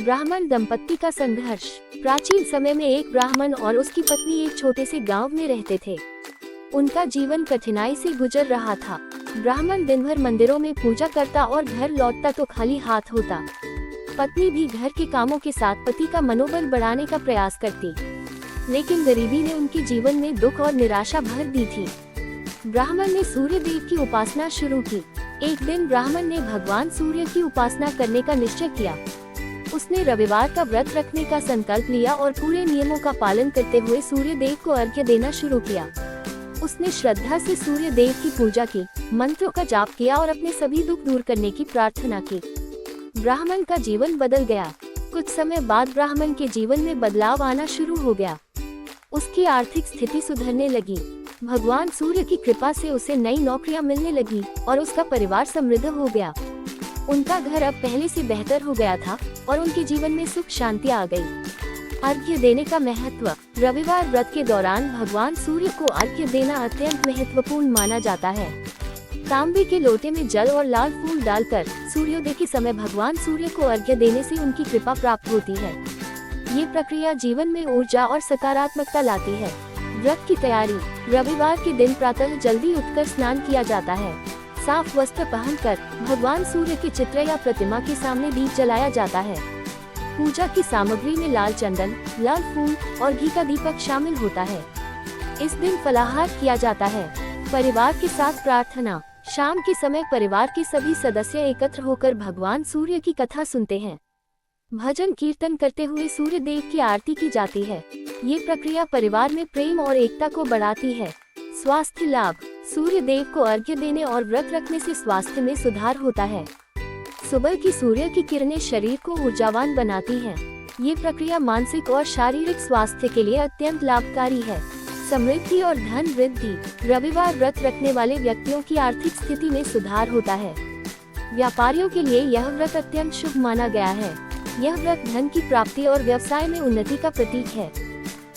ब्राह्मण दंपत्ति का संघर्ष। प्राचीन समय में एक ब्राह्मण और उसकी पत्नी एक छोटे से गांव में रहते थे। उनका जीवन कठिनाई से गुजर रहा था। ब्राह्मण दिन भर मंदिरों में पूजा करता और घर लौटता तो खाली हाथ होता। पत्नी भी घर के कामों के साथ पति का मनोबल बढ़ाने का प्रयास करती, लेकिन गरीबी ने उनके जीवन में दुख और निराशा भर दी थी। ब्राह्मण ने सूर्य देव की उपासना शुरू की। एक दिन ब्राह्मण ने भगवान सूर्य की उपासना करने का निश्चय किया। उसने रविवार का व्रत रखने का संकल्प लिया और पूरे नियमों का पालन करते हुए सूर्य देव को अर्घ्य देना शुरू किया। उसने श्रद्धा से सूर्य देव की पूजा की, मंत्रों का जाप किया और अपने सभी दुख दूर करने की प्रार्थना की। ब्राह्मण का जीवन बदल गया। कुछ समय बाद ब्राह्मण के जीवन में बदलाव आना शुरू हो गया। उसकी आर्थिक स्थिति सुधरने लगी। भगवान सूर्य की कृपा से उसे नई नौकरियां मिलने लगी और उसका परिवार समृद्ध हो गया। उनका घर अब पहले से बेहतर हो गया था और उनके जीवन में सुख शांति आ गई। अर्घ्य देने का महत्व। रविवार व्रत के दौरान भगवान सूर्य को अर्घ्य देना अत्यंत महत्वपूर्ण माना जाता है। तांबे के लोटे में जल और लाल फूल डालकर सूर्योदय के समय भगवान सूर्य को अर्घ्य देने से उनकी कृपा प्राप्त होती है। ये प्रक्रिया जीवन में ऊर्जा और सकारात्मकता लाती है। व्रत की तैयारी। रविवार के दिन प्रातः जल्दी उठकर स्नान किया जाता है। साफ वस्त्र पहनकर भगवान सूर्य के चित्र या प्रतिमा के सामने दीप जलाया जाता है। पूजा की सामग्री में लाल चंदन, लाल फूल और घी का दीपक शामिल होता है। इस दिन फलाहार किया जाता है। परिवार के साथ प्रार्थना। शाम के समय परिवार के सभी सदस्य एकत्र होकर भगवान सूर्य की कथा सुनते हैं। भजन कीर्तन करते हुए सूर्य देव की आरती की जाती है। ये प्रक्रिया परिवार में प्रेम और एकता को बढ़ाती है। स्वास्थ्य लाभ। सूर्य देव को अर्घ्य देने और व्रत रखने से स्वास्थ्य में सुधार होता है। सुबह की सूर्य की किरणें शरीर को ऊर्जावान बनाती हैं। ये प्रक्रिया मानसिक और शारीरिक स्वास्थ्य के लिए अत्यंत लाभकारी है। समृद्धि और धन वृद्धि। रविवार व्रत रखने वाले व्यक्तियों की आर्थिक स्थिति में सुधार होता है। व्यापारियों के लिए यह व्रत अत्यंत शुभ माना गया है। यह व्रत धन की प्राप्ति और व्यवसाय में उन्नति का प्रतीक है।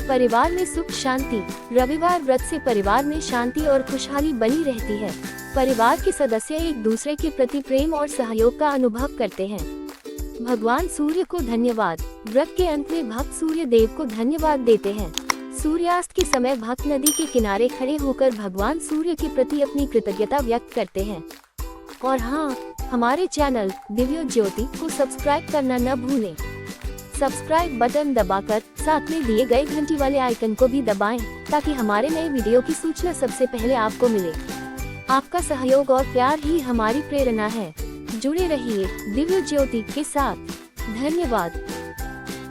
परिवार में सुख शांति। रविवार व्रत से परिवार में शांति और खुशहाली बनी रहती है। परिवार के सदस्य एक दूसरे के प्रति प्रेम और सहयोग का अनुभव करते हैं। भगवान सूर्य को धन्यवाद। व्रत के अंत में भक्त सूर्य देव को धन्यवाद देते हैं। सूर्यास्त के समय भक्त नदी के किनारे खड़े होकर भगवान सूर्य के प्रति अपनी कृतज्ञता व्यक्त करते हैं। और हाँ, हमारे चैनल दिव्य ज्योति को सब्सक्राइब करना न भूलें। सब्सक्राइब बटन दबाकर साथ में दिए गए घंटी वाले आइकन को भी दबाएं, ताकि हमारे नए वीडियो की सूचना सबसे पहले आपको मिले। आपका सहयोग और प्यार ही हमारी प्रेरणा है। जुड़े रहिए दिव्य ज्योति के साथ। धन्यवाद।